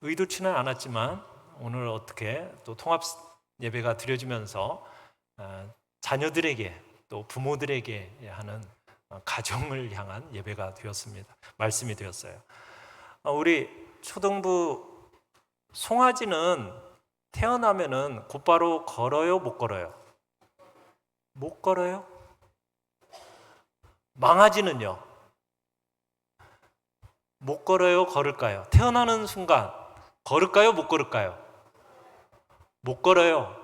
의도치는 않았지만 오늘 어떻게 또 통합 예배가 드려지면서 자녀들에게 또 부모들에게 하는 가정을 향한 예배가 되었습니다. 말씀이 되었어요. 우리 초등부 송아지는 태어나면은 곧바로 걸어요, 못 걸어요? 못 걸어요? 망아지는요? 못 걸어요, 걸을까요? 태어나는 순간 걸을까요, 못 걸을까요? 못 걸어요.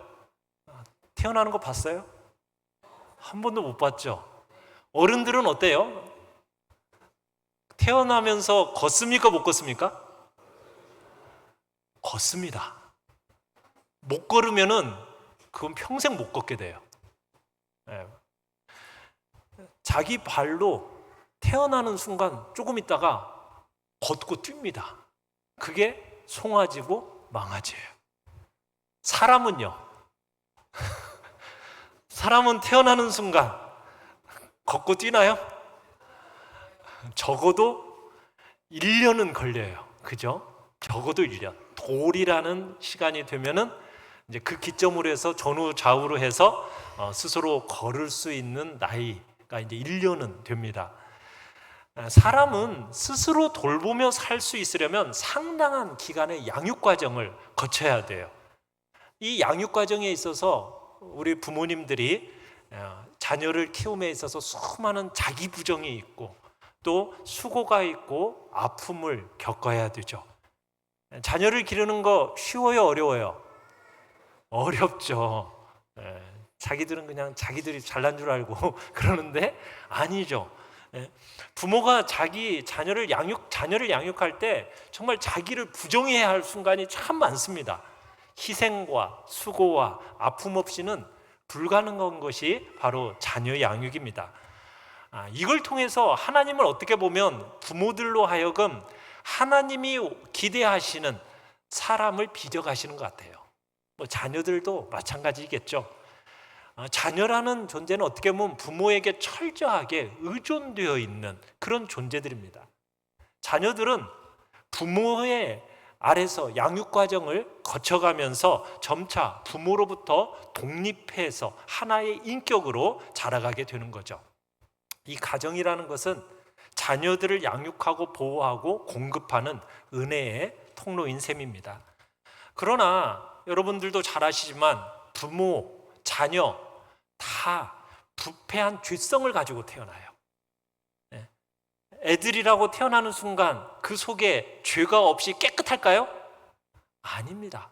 태어나는 거 봤어요? 한 번도 못 봤죠? 어른들은 어때요? 태어나면서 걷습니까, 못 걷습니까? 걷습니다. 못 걸으면은 그건 평생 못 걷게 돼요. 네. 자기 발로 태어나는 순간 조금 있다가 걷고 뜁니다. 그게 송아지고 망아지예요. 사람은요? 사람은 태어나는 순간 걷고 뛰나요? 적어도 1년은 걸려요. 그죠? 적어도 1년. 돌이라는 시간이 되면은 이제 그 기점으로 해서 전후 좌우로 해서 스스로 걸을 수 있는 나이가 이제 1년은 됩니다. 사람은 스스로 돌보며 살 수 있으려면 상당한 기간의 양육 과정을 거쳐야 돼요. 이 양육 과정에 있어서 우리 부모님들이 자녀를 키움에 있어서 수많은 자기 부정이 있고 또 수고가 있고 아픔을 겪어야 되죠. 자녀를 기르는 거 쉬워요, 어려워요? 어렵죠. 자기들은 그냥 자기들이 잘난 줄 알고 그러는데 아니죠. 부모가 자기 자녀를 양육할 때 정말 자기를 부정해야 할 순간이 참 많습니다. 희생과 수고와 아픔 없이는 불가능한 것이 바로 자녀 양육입니다. 이걸 통해서 하나님을 어떻게 보면 부모들로 하여금 하나님이 기대하시는 사람을 빚어가시는 것 같아요. 자녀들도 마찬가지겠죠. 자녀라는 존재는 어떻게 보면 부모에게 철저하게 의존되어 있는 그런 존재들입니다. 자녀들은 부모의 아래서 양육 과정을 거쳐가면서 점차 부모로부터 독립해서 하나의 인격으로 자라가게 되는 거죠. 이 가정이라는 것은 자녀들을 양육하고 보호하고 공급하는 은혜의 통로인 셈입니다. 그러나 여러분들도 잘 아시지만 부모, 자녀 다 부패한 죄성을 가지고 태어나요. 애들이라고 태어나는 순간 그 속에 죄가 없이 깨끗할까요? 아닙니다.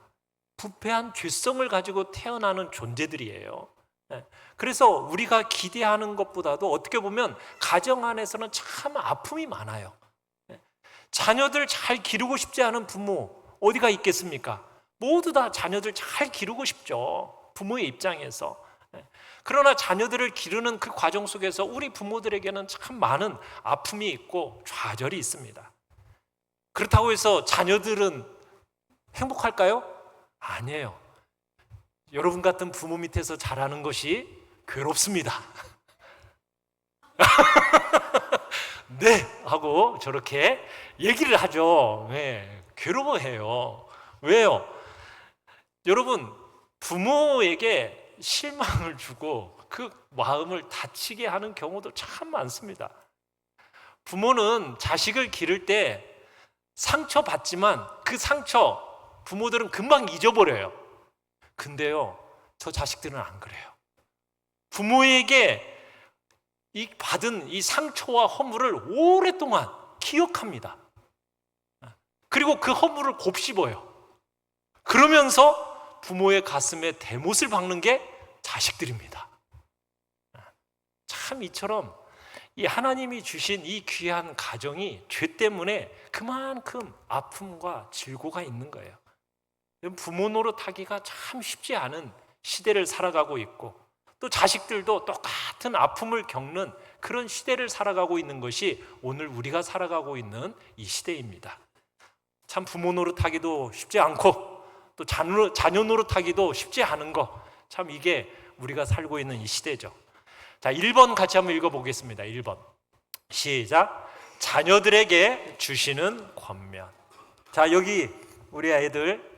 부패한 죄성을 가지고 태어나는 존재들이에요. 그래서 우리가 기대하는 것보다도 어떻게 보면 가정 안에서는 참 아픔이 많아요. 자녀들 잘 기르고 싶지 않은 부모 어디가 있겠습니까? 모두 다 자녀들 잘 기르고 싶죠. 부모의 입장에서. 그러나 자녀들을 기르는 그 과정 속에서 우리 부모들에게는 참 많은 아픔이 있고 좌절이 있습니다. 그렇다고 해서 자녀들은 행복할까요? 아니에요. 여러분 같은 부모 밑에서 자라는 것이 괴롭습니다. 네 하고 저렇게 얘기를 하죠. 네, 괴로워해요. 왜요? 여러분, 부모에게 실망을 주고 그 마음을 다치게 하는 경우도 참 많습니다. 부모는 자식을 기를 때 상처받지만 그 상처 부모들은 금방 잊어버려요. 근데요, 저 자식들은 안 그래요. 부모에게 받은 이 상처와 허물을 오랫동안 기억합니다. 그리고 그 허물을 곱씹어요. 그러면서 부모의 가슴에 대못을 박는 게 자식들입니다. 참 이처럼 이 하나님이 주신 이 귀한 가정이 죄 때문에 그만큼 아픔과 질고가 있는 거예요. 부모 노릇하기가 참 쉽지 않은 시대를 살아가고 있고 또 자식들도 똑같은 아픔을 겪는 그런 시대를 살아가고 있는 것이 오늘 우리가 살아가고 있는 이 시대입니다. 참 부모 노릇하기도 쉽지 않고 또 자녀 노릇하기도 쉽지 않은 거, 참 이게 우리가 살고 있는 이 시대죠. 자, 1번 같이 한번 읽어보겠습니다. 1번 시작. 자녀들에게 주시는 권면. 자, 여기 우리 아이들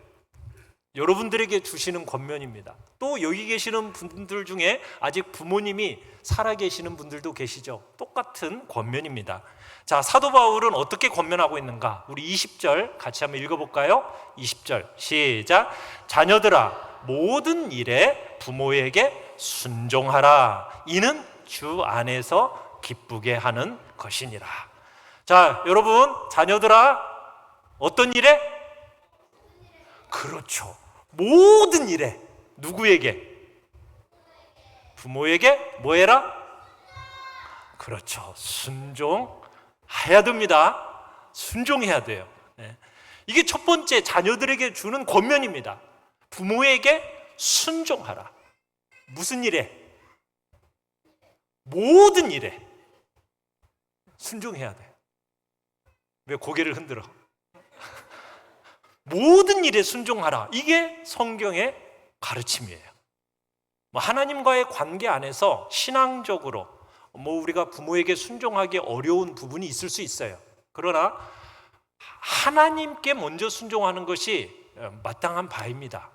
여러분들에게 주시는 권면입니다. 또 여기 계시는 분들 중에 아직 부모님이 살아계시는 분들도 계시죠. 똑같은 권면입니다. 자, 사도 바울은 어떻게 권면하고 있는가? 우리 20절 같이 한번 읽어볼까요? 20절 시작. 자녀들아 모든 일에 부모에게 순종하라. 이는 주 안에서 기쁘게 하는 것이니라. 자, 여러분 자녀들아 어떤 일에? 그렇죠. 모든 일에 누구에게? 부모에게 뭐 해라? 그렇죠. 순종해야 됩니다. 순종해야 돼요. 이게 첫 번째 자녀들에게 주는 권면입니다. 부모에게 순종하라. 무슨 일에? 모든 일에 순종해야 돼. 왜 고개를 흔들어? 모든 일에 순종하라. 이게 성경의 가르침이에요. 하나님과의 관계 안에서 신앙적으로 우리가 부모에게 순종하기 어려운 부분이 있을 수 있어요. 그러나 하나님께 먼저 순종하는 것이 마땅한 바입니다.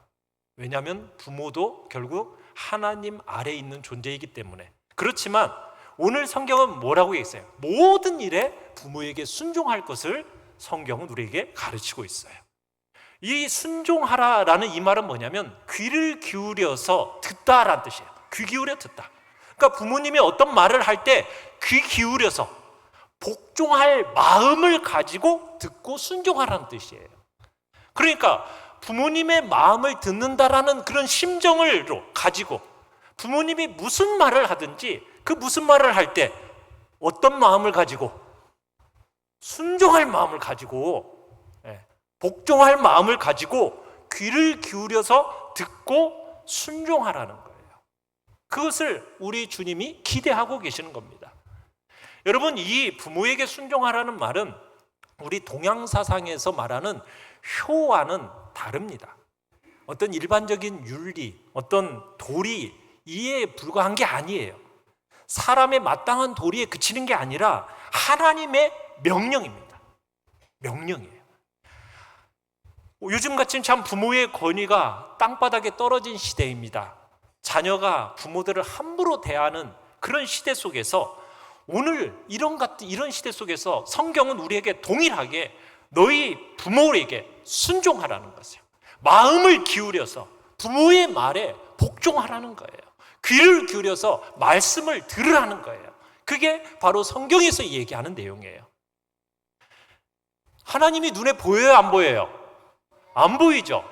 왜냐하면 부모도 결국 하나님 아래에 있는 존재이기 때문에. 그렇지만 오늘 성경은 뭐라고 했어요? 모든 일에 부모에게 순종할 것을 성경은 우리에게 가르치고 있어요. 이 순종하라라는 이 말은 뭐냐면 귀를 기울여서 듣다라는 뜻이에요. 귀 기울여 듣다. 그러니까 부모님이 어떤 말을 할 때 귀 기울여서 복종할 마음을 가지고 듣고 순종하라는 뜻이에요. 그러니까 부모님의 마음을 듣는다라는 그런 심정을 가지고 부모님이 무슨 말을 하든지 그 무슨 말을 할 때 어떤 마음을 가지고 순종할 마음을 가지고 복종할 마음을 가지고 귀를 기울여서 듣고 순종하라는 거예요. 그것을 우리 주님이 기대하고 계시는 겁니다. 여러분, 이 부모에게 순종하라는 말은 우리 동양 사상에서 말하는 효와는 다릅니다. 어떤 일반적인 윤리, 어떤 도리 이에 불과한 게 아니에요. 사람의 마땅한 도리에 그치는 게 아니라 하나님의 명령입니다. 명령이에요. 요즘같이 참 부모의 권위가 땅바닥에 떨어진 시대입니다. 자녀가 부모들을 함부로 대하는 그런 시대 속에서 오늘 이런 시대 속에서 성경은 우리에게 동일하게 너희 부모에게 순종하라는 것이에요. 마음을 기울여서 부모의 말에 복종하라는 거예요. 귀를 기울여서 말씀을 들으라는 거예요. 그게 바로 성경에서 얘기하는 내용이에요. 하나님이 눈에 보여요, 안 보여요? 안 보이죠?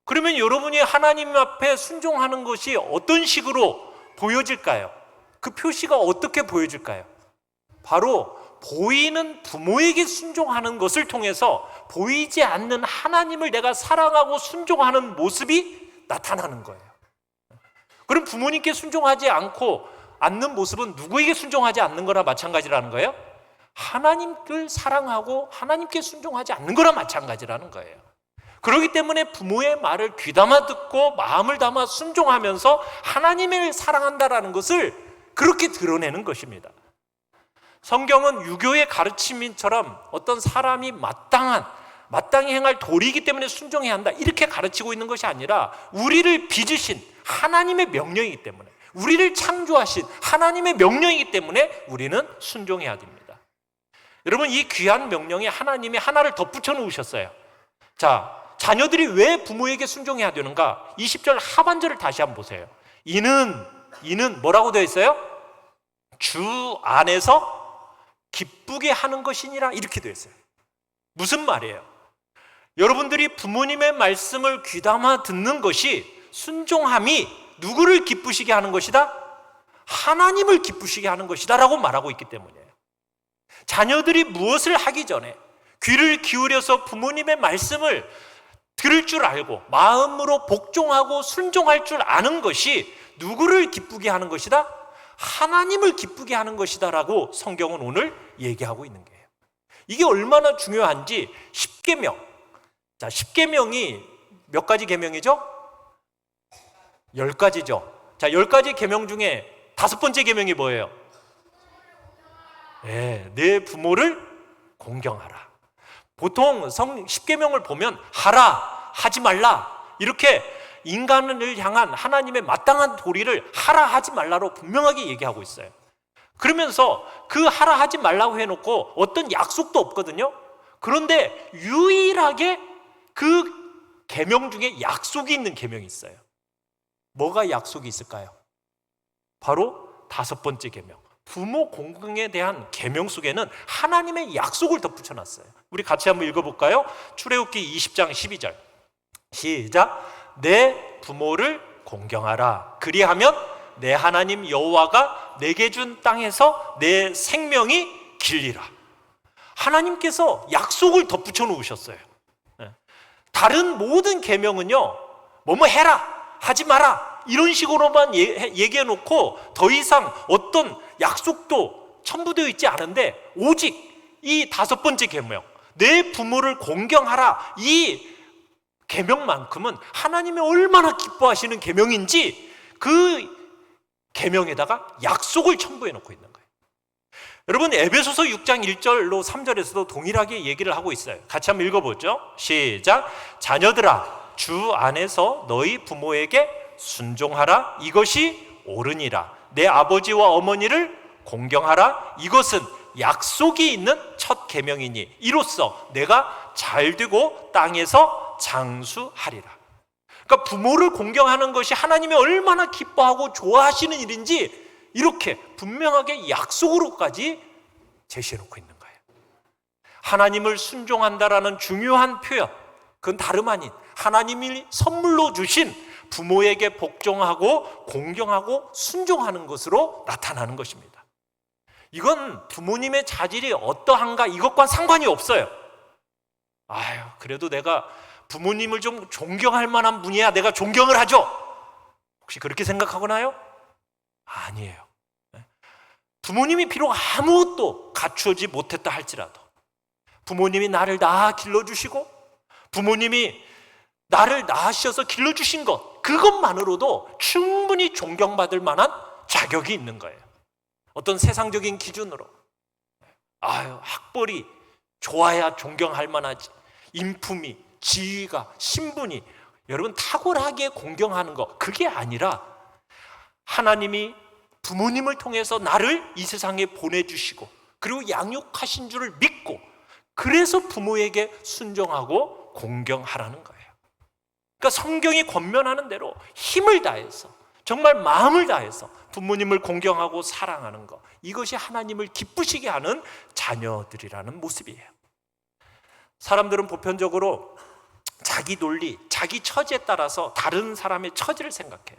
그러면 여러분이 하나님 앞에 순종하는 것이 어떤 식으로 보여질까요? 그 표시가 어떻게 보여질까요? 바로 보이는 부모에게 순종하는 것을 통해서 보이지 않는 하나님을 내가 사랑하고 순종하는 모습이 나타나는 거예요. 그럼 부모님께 순종하지 않는 모습은 누구에게 순종하지 않는 거나 마찬가지라는 거예요? 하나님을 사랑하고 하나님께 순종하지 않는 거나 마찬가지라는 거예요. 그렇기 때문에 부모의 말을 귀담아 듣고 마음을 담아 순종하면서 하나님을 사랑한다라는 것을 그렇게 드러내는 것입니다. 성경은 유교의 가르침처럼 어떤 사람이 마땅히 행할 도리이기 때문에 순종해야 한다 이렇게 가르치고 있는 것이 아니라 우리를 빚으신 하나님의 명령이기 때문에, 우리를 창조하신 하나님의 명령이기 때문에 우리는 순종해야 됩니다. 여러분, 이 귀한 명령에 하나님이 하나를 덧붙여 놓으셨어요. 자, 자녀들이 왜 부모에게 순종해야 되는가? 20절 하반절을 다시 한번 보세요. 이는 뭐라고 되어 있어요? 주 안에서 기쁘게 하는 것이니라 이렇게 되어 있어요. 무슨 말이에요? 여러분들이 부모님의 말씀을 귀담아 듣는 것이, 순종함이 누구를 기쁘시게 하는 것이다? 하나님을 기쁘시게 하는 것이다 라고 말하고 있기 때문이에요. 자녀들이 무엇을 하기 전에 귀를 기울여서 부모님의 말씀을 들을 줄 알고 마음으로 복종하고 순종할 줄 아는 것이 누구를 기쁘게 하는 것이다? 하나님을 기쁘게 하는 것이다 라고 성경은 오늘 얘기하고 있는 거예요. 이게 얼마나 중요한지 10계명. 자, 10계명이 몇 가지 계명이죠? 10가지죠. 자, 10가지 계명 중에 5번째 계명이 뭐예요? 네, 내 부모를 공경하라. 보통 10계명을 보면 하라, 하지 말라, 이렇게 인간을 향한 하나님의 마땅한 도리를 하라, 하지 말라로 분명하게 얘기하고 있어요. 그러면서 그 하라, 하지 말라고 해놓고 어떤 약속도 없거든요. 그런데 유일하게 그 계명 중에 약속이 있는 계명이 있어요. 뭐가 약속이 있을까요? 바로 5번째 계명, 부모 공경에 대한 계명 속에는 하나님의 약속을 덧붙여놨어요. 우리 같이 한번 읽어볼까요? 출애굽기 20장 12절 시작. 내 부모를 공경하라. 그리하면 내 하나님 여호와가 내게 준 땅에서 내 생명이 길리라. 하나님께서 약속을 덧붙여 놓으셨어요. 다른 모든 계명은요, 뭐뭐 해라, 하지 마라, 이런 식으로만 얘기해 놓고 더 이상 어떤 약속도 첨부되어 있지 않은데, 오직 이 5번째 계명, 내 부모를 공경하라, 이 계명만큼은 하나님이 얼마나 기뻐하시는 계명인지 그 계명에다가 약속을 첨부해 놓고 있는 거예요. 여러분, 에베소서 6장 1절로 3절에서도 동일하게 얘기를 하고 있어요. 같이 한번 읽어보죠. 시작. 자녀들아, 주 안에서 너희 부모에게 순종하라. 이것이 옳으니라. 내 아버지와 어머니를 공경하라. 이것은 약속이 있는 첫 계명이니 이로써 내가 잘되고 땅에서 장수하리라. 그러니까 부모를 공경하는 것이 하나님이 얼마나 기뻐하고 좋아하시는 일인지 이렇게 분명하게 약속으로까지 제시해놓고 있는 거예요. 하나님을 순종한다라는 중요한 표현, 그건 다름 아닌 하나님이 선물로 주신 부모에게 복종하고 공경하고 순종하는 것으로 나타나는 것입니다. 이건 부모님의 자질이 어떠한가 이것과 상관이 없어요. 아유, 그래도 내가 부모님을 좀 존경할 만한 분이야 내가 존경을 하죠. 혹시 그렇게 생각하거나요? 아니에요. 부모님이 비록 아무것도 갖추어지 못했다 할지라도, 부모님이 나를 낳아 길러주시고 부모님이 나를 낳으셔서 길러주신 것, 그것만으로도 충분히 존경받을 만한 자격이 있는 거예요. 어떤 세상적인 기준으로 아유, 학벌이 좋아야 존경할 만하지, 인품이, 지위가, 신분이, 여러분 탁월하게 공경하는 것, 그게 아니라 하나님이 부모님을 통해서 나를 이 세상에 보내주시고 그리고 양육하신 줄을 믿고, 그래서 부모에게 순종하고 공경하라는 거예요. 그러니까 성경이 권면하는 대로 힘을 다해서, 정말 마음을 다해서 부모님을 공경하고 사랑하는 것, 이것이 하나님을 기쁘시게 하는 자녀들이라는 모습이에요. 사람들은 보편적으로 자기 논리, 자기 처지에 따라서 다른 사람의 처지를 생각해요.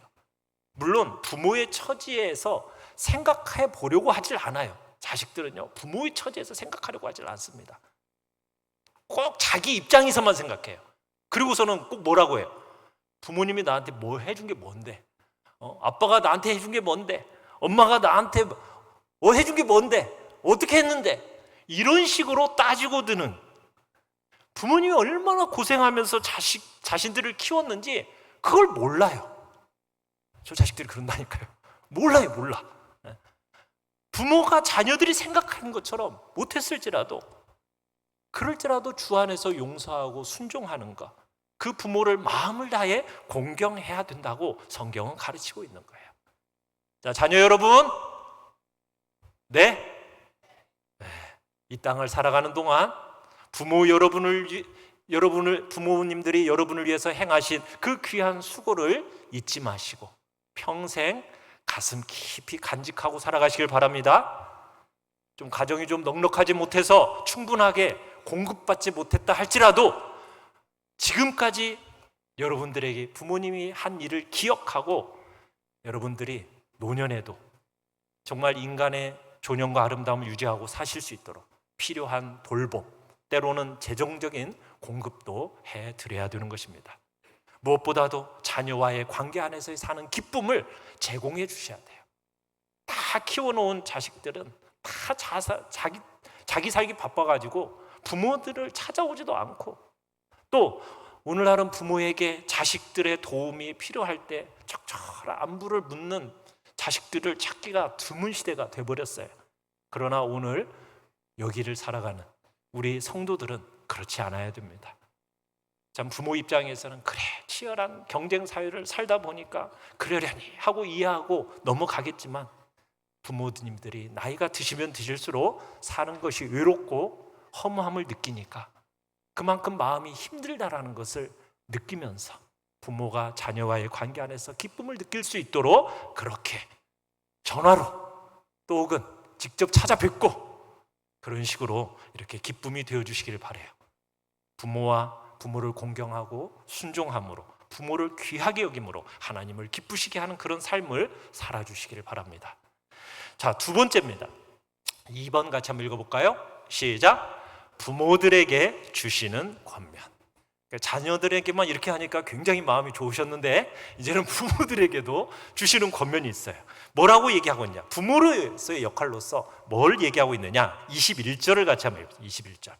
물론 부모의 처지에서 생각해 보려고 하질 않아요. 자식들은요, 부모의 처지에서 생각하려고 하질 않습니다. 꼭 자기 입장에서만 생각해요. 그리고서는 꼭 뭐라고 해요? 부모님이 나한테 뭐 해준 게 뭔데? 아빠가 나한테 해준 게 뭔데? 엄마가 나한테 뭐 해준 게 뭔데? 어떻게 했는데? 이런 식으로 따지고 드는, 부모님이 얼마나 고생하면서 자신들을 키웠는지 그걸 몰라요. 저 자식들이 그런다니까요. 몰라. 부모가 자녀들이 생각하는 것처럼 못했을지라도, 그럴지라도 주 안에서 용서하고 순종하는 것, 그 부모를 마음을 다해 공경해야 된다고 성경은 가르치고 있는 거예요. 자, 자녀 여러분, 이 땅을 살아가는 동안 부모님들이 여러분을 위해서 행하신 그 귀한 수고를 잊지 마시고 평생 가슴 깊이 간직하고 살아가시길 바랍니다. 좀 가정이 좀 넉넉하지 못해서 충분하게 공급받지 못했다 할지라도 지금까지 여러분들에게 부모님이 한 일을 기억하고 여러분들이 노년에도 정말 인간의 존엄과 아름다움을 유지하고 사실 수 있도록 필요한 돌봄, 때로는 재정적인 공급도 해드려야 되는 것입니다. 무엇보다도 자녀와의 관계 안에서 사는 기쁨을 제공해 주셔야 돼요. 다 키워놓은 자식들은 다 자기 살기 바빠가지고 부모들을 찾아오지도 않고, 또 오늘날은 부모에게 자식들의 도움이 필요할 때 적절한 안부를 묻는 자식들을 찾기가 드문 시대가 돼버렸어요. 그러나 오늘 여기를 살아가는 우리 성도들은 그렇지 않아야 됩니다. 참 부모 입장에서는 그래 치열한 경쟁 사회를 살다 보니까 그러려니 하고 이해하고 넘어가겠지만 부모님들이 나이가 드시면 드실수록 사는 것이 외롭고 허무함을 느끼니까 그만큼 마음이 힘들다라는 것을 느끼면서 부모가 자녀와의 관계 안에서 기쁨을 느낄 수 있도록 그렇게 전화로 또 혹은 직접 찾아뵙고 그런 식으로 이렇게 기쁨이 되어주시기를 바라요. 부모를 공경하고 순종함으로 부모를 귀하게 여김으로 하나님을 기쁘시게 하는 그런 삶을 살아주시기를 바랍니다. 자, 두 번째입니다. 2번 같이 한번 읽어볼까요? 시작. 부모들에게 주시는 권면. 자녀들에게만 이렇게 하니까 굉장히 마음이 좋으셨는데 이제는 부모들에게도 주시는 권면이 있어요. 뭐라고 얘기하고 있냐? 부모로서의 역할로서 뭘 얘기하고 있느냐? 21절을 같이 한번 읽어보세요. 21절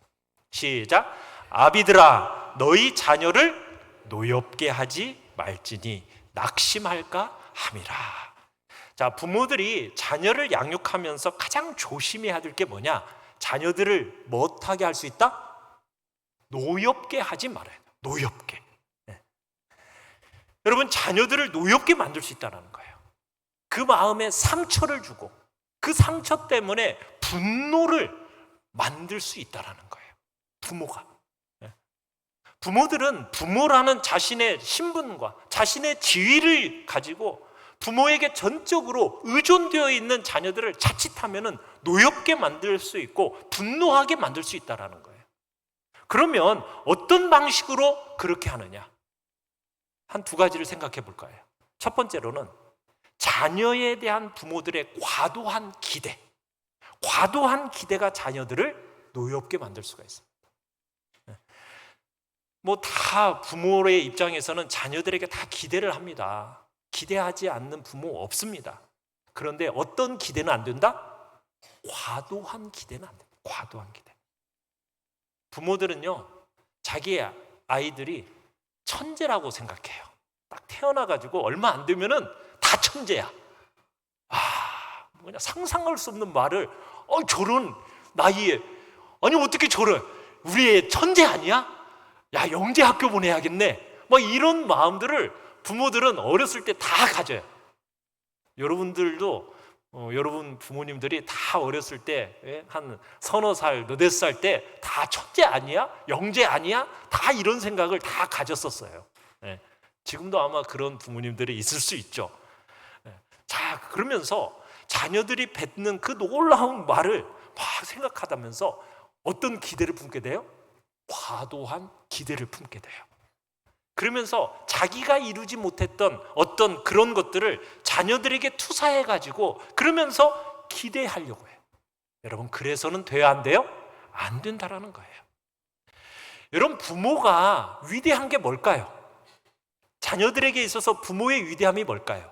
시작. 아비들아 너희 자녀를 노엽게 하지 말지니 낙심할까 함이라. 자, 부모들이 자녀를 양육하면서 가장 조심해야 될 게 뭐냐? 자녀들을 못하게 할 수 있다? 노엽게 하지 말아야 돼요. 노엽게. 네. 여러분, 자녀들을 노엽게 만들 수 있다는 거예요. 그 마음에 상처를 주고 그 상처 때문에 분노를 만들 수 있다는 거예요. 부모가. 네. 부모들은 부모라는 자신의 신분과 자신의 지위를 가지고 부모에게 전적으로 의존되어 있는 자녀들을 자칫하면 노엽게 만들 수 있고 분노하게 만들 수 있다는 거예요. 그러면 어떤 방식으로 그렇게 하느냐? 한 두 가지를 생각해 볼까요? 첫 번째로는 자녀에 대한 부모들의 과도한 기대가 자녀들을 노엽게 만들 수가 있습니다. 뭐 다 부모의 입장에서는 자녀들에게 다 기대를 합니다. 기대하지 않는 부모 없습니다. 그런데 어떤 기대는 안 된다? 과도한 기대는 안 된다. 과도한 기대. 부모들은요, 자기 아이들이 천재라고 생각해요. 딱 태어나가지고 얼마 안 되면은 다 천재야. 그냥 상상할 수 없는 말을 저런 나이에 아니 어떻게 저런 우리 애 천재 아니야? 야 영재 학교 보내야겠네. 뭐 이런 마음들을 부모들은 어렸을 때 다 가져요. 여러분들도 여러분 부모님들이 다 어렸을 때 한 서너 살, 너댓 살 때 다 천재 아니야? 영재 아니야? 다 이런 생각을 다 가졌었어요. 지금도 아마 그런 부모님들이 있을 수 있죠. 자, 그러면서 자녀들이 뱉는 그 놀라운 말을 막 생각하다면서 어떤 기대를 품게 돼요? 과도한 기대를 품게 돼요. 그러면서 자기가 이루지 못했던 어떤 그런 것들을 자녀들에게 투사해가지고 그러면서 기대하려고 해요. 여러분, 그래서는 돼야 안 돼요? 안 된다라는 거예요. 여러분, 부모가 위대한 게 뭘까요? 자녀들에게 있어서 부모의 위대함이 뭘까요?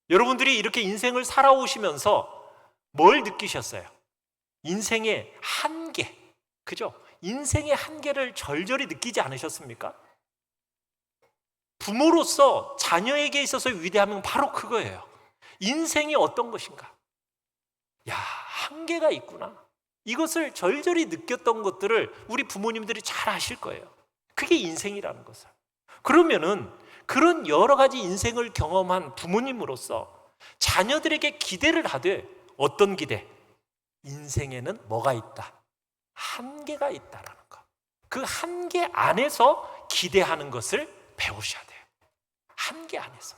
여러분들이 이렇게 인생을 살아오시면서 뭘 느끼셨어요? 인생의 한계, 그죠? 인생의 한계를 절절히 느끼지 않으셨습니까? 부모로서 자녀에게 있어서 위대함은 바로 그거예요. 인생이 어떤 것인가? 야, 한계가 있구나. 이것을 절절히 느꼈던 것들을 우리 부모님들이 잘 아실 거예요. 그게 인생이라는 것을. 그러면은 그런 여러 가지 인생을 경험한 부모님으로서 자녀들에게 기대를 하되 어떤 기대? 인생에는 뭐가 있다? 한계가 있다라는 거. 그 한계 안에서 기대하는 것을 배우셔야 돼요. 한계 안에서.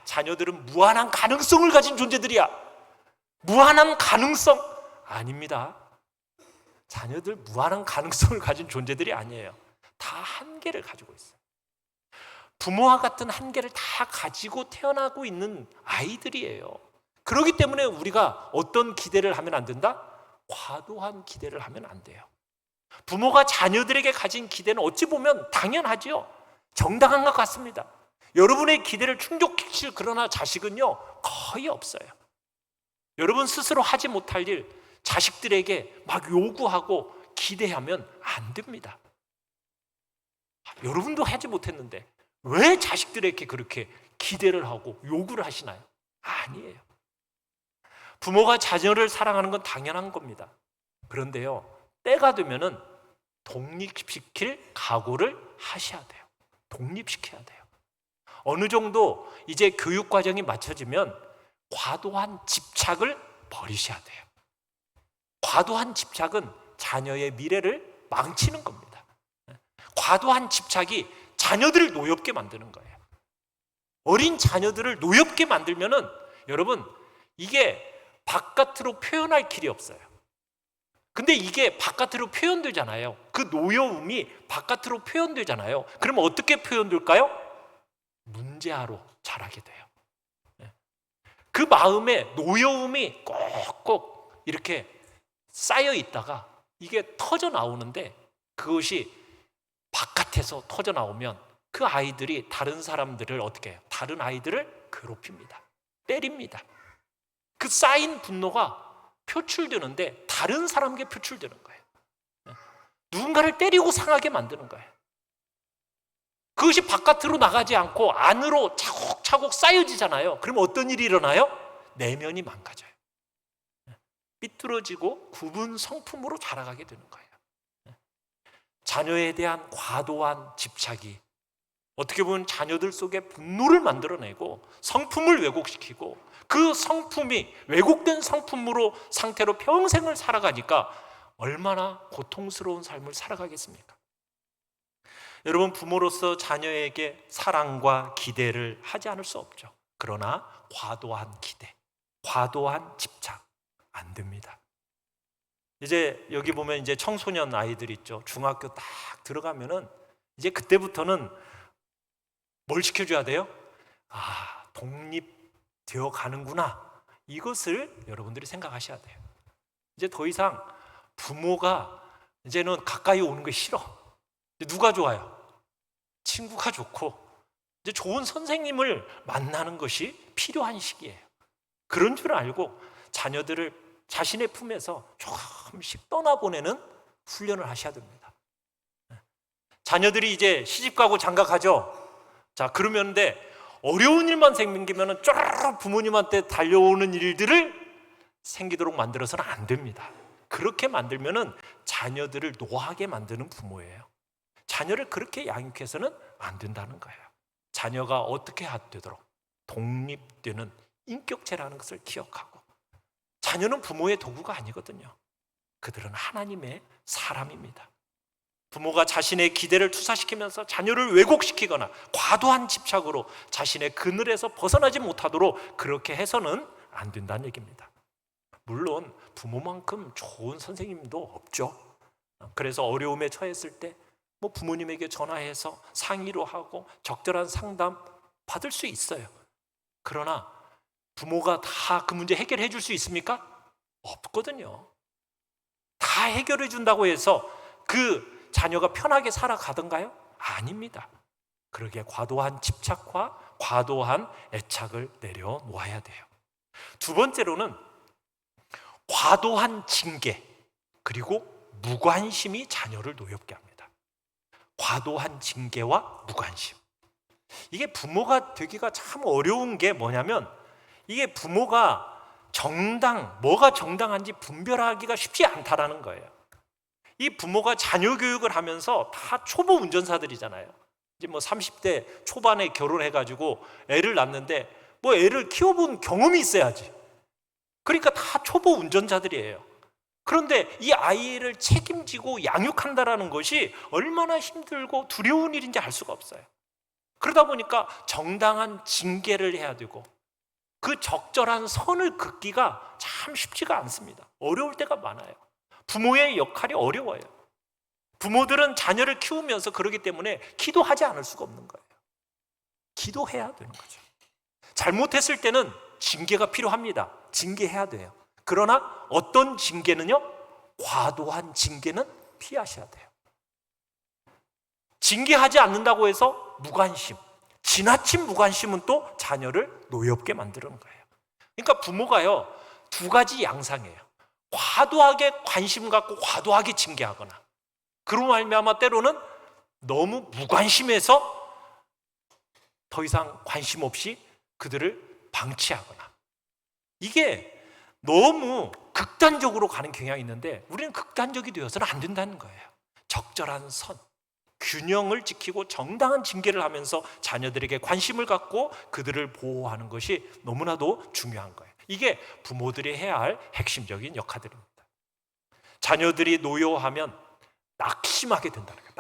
자녀들은 무한한 가능성을 가진 존재들이야. 무한한 가능성 아닙니다. 자녀들 무한한 가능성을 가진 존재들이 아니에요. 다 한계를 가지고 있어요. 부모와 같은 한계를 다 가지고 태어나고 있는 아이들이에요. 그렇기 때문에 우리가 어떤 기대를 하면 안 된다? 과도한 기대를 하면 안 돼요. 부모가 자녀들에게 가진 기대는 어찌 보면 당연하죠. 정당한 것 같습니다. 여러분의 기대를 충족시킬 그러나 자식은요 거의 없어요. 여러분 스스로 하지 못할 일 자식들에게 막 요구하고 기대하면 안 됩니다. 여러분도 하지 못했는데 왜 자식들에게 그렇게 기대를 하고 요구를 하시나요? 아니에요. 부모가 자녀를 사랑하는 건 당연한 겁니다. 그런데요, 때가 되면은 독립시킬 각오를 하셔야 돼요. 독립시켜야 돼요. 어느 정도 이제 교육 과정이 맞춰지면 과도한 집착을 버리셔야 돼요. 과도한 집착은 자녀의 미래를 망치는 겁니다. 과도한 집착이 자녀들을 노엽게 만드는 거예요. 어린 자녀들을 노엽게 만들면은 여러분, 이게 바깥으로 표현할 길이 없어요. 근데 이게 바깥으로 표현되잖아요. 그 노여움이 바깥으로 표현되잖아요. 그러면 어떻게 표현될까요? 문제아로 자라게 돼요. 그 마음에 노여움이 꼭꼭 이렇게 쌓여 있다가 이게 터져 나오는데, 그것이 바깥에서 터져 나오면 그 아이들이 다른 사람들을 어떻게 해요? 다른 아이들을 괴롭힙니다. 때립니다. 그 쌓인 분노가 표출되는데 다른 사람에게 표출되는 거예요. 누군가를 때리고 상하게 만드는 거예요. 그것이 바깥으로 나가지 않고 안으로 차곡차곡 쌓여지잖아요. 그럼 어떤 일이 일어나요? 내면이 망가져요. 삐뚤어지고 굽은 성품으로 자라가게 되는 거예요. 자녀에 대한 과도한 집착이 어떻게 보면 자녀들 속에 분노를 만들어내고 성품을 왜곡시키고, 그 성품이 왜곡된 성품으로 상태로 평생을 살아가니까 얼마나 고통스러운 삶을 살아가겠습니까? 여러분, 부모로서 자녀에게 사랑과 기대를 하지 않을 수 없죠. 그러나 과도한 기대, 과도한 집착 안 됩니다. 이제 여기 보면 이제 청소년 아이들 있죠. 중학교 딱 들어가면은 이제 그때부터는 뭘 시켜줘야 돼요? 독립되어 가는구나. 이것을 여러분들이 생각하셔야 돼요. 이제 더 이상 부모가 이제는 가까이 오는 게 싫어. 누가 좋아요? 친구가 좋고 이제 좋은 선생님을 만나는 것이 필요한 시기예요. 그런 줄 알고 자녀들을 자신의 품에서 조금씩 떠나보내는 훈련을 하셔야 됩니다. 자녀들이 이제 시집가고 장가가죠. 자, 그러면데 어려운 일만 생기면은 쫙 부모님한테 달려오는 일들을 생기도록 만들어서는 안 됩니다. 그렇게 만들면은 자녀들을 노하게 만드는 부모예요. 자녀를 그렇게 양육해서는 안 된다는 거예요. 자녀가 어떻게 되도록 독립되는 인격체라는 것을 기억하고, 자녀는 부모의 도구가 아니거든요. 그들은 하나님의 사람입니다. 부모가 자신의 기대를 투사시키면서 자녀를 왜곡시키거나 과도한 집착으로 자신의 그늘에서 벗어나지 못하도록 그렇게 해서는 안 된다는 얘기입니다. 물론 부모만큼 좋은 선생님도 없죠. 그래서 어려움에 처했을 때 부모님에게 전화해서 상의로 하고 적절한 상담 받을 수 있어요. 그러나 부모가 다 그 문제 해결해 줄 수 있습니까? 없거든요. 다 해결해 준다고 해서 그 자녀가 편하게 살아가던가요? 아닙니다. 그러기에 과도한 집착과 과도한 애착을 내려놓아야 돼요. 두 번째로는 과도한 징계, 그리고 무관심이 자녀를 노엽게 합니다. 과도한 징계와 무관심. 이게 부모가 되기가 참 어려운 게 뭐냐면, 이게 부모가 뭐가 정당한지 분별하기가 쉽지 않다라는 거예요. 이 부모가 자녀 교육을 하면서 다 초보 운전사들이잖아요. 이제 30대 초반에 결혼해가지고 애를 낳는데 애를 키워본 경험이 있어야지. 그러니까 다 초보 운전자들이에요. 그런데 이 아이를 책임지고 양육한다라는 것이 얼마나 힘들고 두려운 일인지 알 수가 없어요. 그러다 보니까 정당한 징계를 해야 되고 그 적절한 선을 긋기가 참 쉽지가 않습니다. 어려울 때가 많아요. 부모의 역할이 어려워요. 부모들은 자녀를 키우면서 그러기 때문에 기도하지 않을 수가 없는 거예요. 기도해야 되는 거죠. 잘못했을 때는 징계가 필요합니다. 징계해야 돼요. 그러나 어떤 징계는요? 과도한 징계는 피하셔야 돼요. 징계하지 않는다고 해서 무관심, 지나친 무관심은 또 자녀를 노엽게 만드는 거예요. 그러니까 부모가요, 두 가지 양상이에요. 과도하게 관심 갖고 과도하게 징계하거나, 그로 말미암아 때로는 너무 무관심해서 더 이상 관심 없이 그들을 방치하거나, 이게 너무 극단적으로 가는 경향이 있는데 우리는 극단적이 되어서는 안 된다는 거예요. 적절한 선, 균형을 지키고 정당한 징계를 하면서 자녀들에게 관심을 갖고 그들을 보호하는 것이 너무나도 중요한 거예요. 이게 부모들이 해야 할 핵심적인 역할들입니다. 자녀들이 노여하면 낙심하게 된다는 거예요.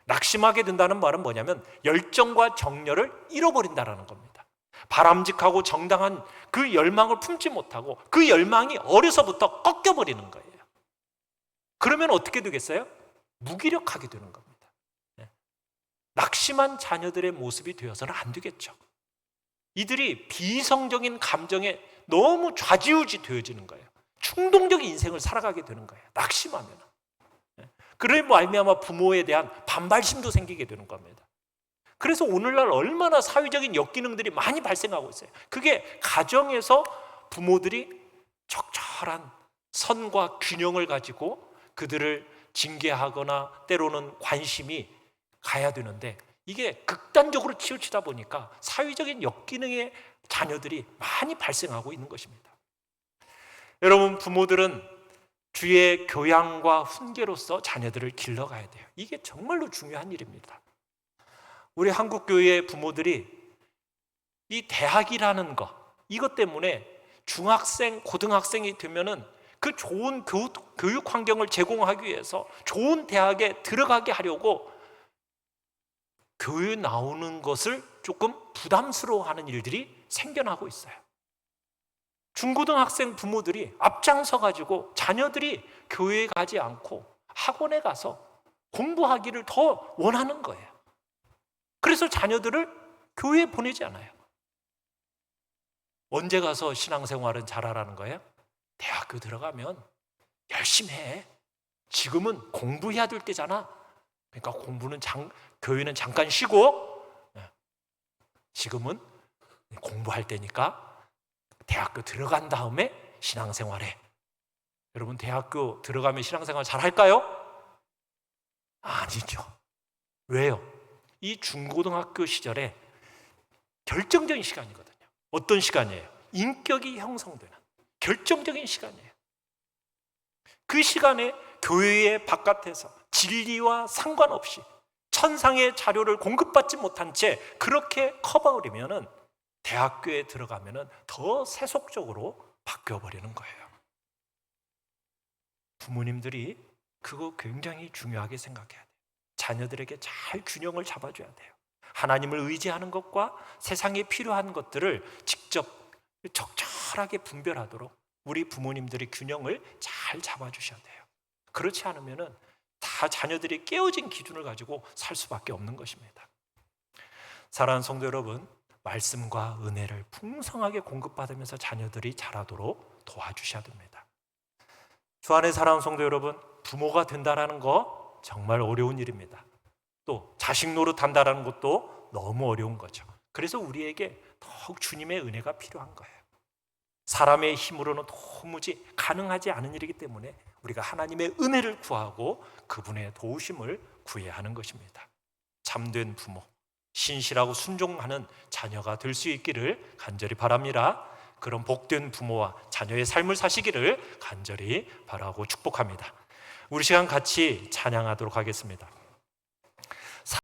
낙심하게 된다는 말은 뭐냐면 열정과 정열을 잃어버린다는 겁니다. 바람직하고 정당한 그 열망을 품지 못하고 그 열망이 어려서부터 꺾여버리는 거예요. 그러면 어떻게 되겠어요? 무기력하게 되는 겁니다. 낙심한 자녀들의 모습이 되어서는 안 되겠죠. 이들이 비이성적인 감정에 너무 좌지우지 되어지는 거예요. 충동적인 인생을 살아가게 되는 거예요. 낙심하면. 그래 말미암아 부모에 대한 반발심도 생기게 되는 겁니다. 그래서 오늘날 얼마나 사회적인 역기능들이 많이 발생하고 있어요. 그게 가정에서 부모들이 적절한 선과 균형을 가지고 그들을 징계하거나 때로는 관심이 가야 되는데 이게 극단적으로 치우치다 보니까 사회적인 역기능의 자녀들이 많이 발생하고 있는 것입니다. 여러분, 부모들은 주의 교양과 훈계로서 자녀들을 길러가야 돼요. 이게 정말로 중요한 일입니다. 우리 한국교회의 부모들이 이 대학이라는 것, 이것 때문에 중학생, 고등학생이 되면은 그 좋은 교육 환경을 제공하기 위해서 좋은 대학에 들어가게 하려고 교회 나오는 것을 조금 부담스러워하는 일들이 생겨나고 있어요. 중고등학생 부모들이 앞장서 가지고 자녀들이 교회에 가지 않고 학원에 가서 공부하기를 더 원하는 거예요. 그래서 자녀들을 교회에 보내지 않아요. 언제 가서 신앙생활은 잘하라는 거예요? 대학교 들어가면 열심히 해. 지금은 공부해야 될 때잖아. 그러니까 교회는 잠깐 쉬고 지금은 공부할 때니까 대학교 들어간 다음에 신앙생활해. 여러분, 대학교 들어가면 신앙생활 잘 할까요? 아니죠. 왜요? 이 중고등학교 시절에 결정적인 시간이거든요. 어떤 시간이에요? 인격이 형성되는 결정적인 시간이에요. 그 시간에 교회의 바깥에서 진리와 상관없이 천상의 자료를 공급받지 못한 채 그렇게 커버리면은 대학교에 들어가면은 더 세속적으로 바뀌어버리는 거예요. 부모님들이 그거 굉장히 중요하게 생각해야 돼요. 자녀들에게 잘 균형을 잡아줘야 돼요. 하나님을 의지하는 것과 세상에 필요한 것들을 직접 적절하게 분별하도록 우리 부모님들이 균형을 잘 잡아주셔야 돼요. 그렇지 않으면은 다 자녀들이 깨어진 기준을 가지고 살 수밖에 없는 것입니다. 사랑하는 성도 여러분, 말씀과 은혜를 풍성하게 공급받으면서 자녀들이 자라도록 도와주셔야 됩니다. 주 안에 사랑하는 성도 여러분, 부모가 된다는 거 정말 어려운 일입니다. 또 자식 노릇한다는 것도 너무 어려운 거죠. 그래서 우리에게 더욱 주님의 은혜가 필요한 거예요. 사람의 힘으로는 도무지 가능하지 않은 일이기 때문에 우리가 하나님의 은혜를 구하고 그분의 도우심을 구해야 하는 것입니다. 참된 부모, 신실하고 순종하는 자녀가 될 수 있기를 간절히 바랍니다. 그런 복된 부모와 자녀의 삶을 사시기를 간절히 바라고 축복합니다. 우리 시간 같이 찬양하도록 하겠습니다.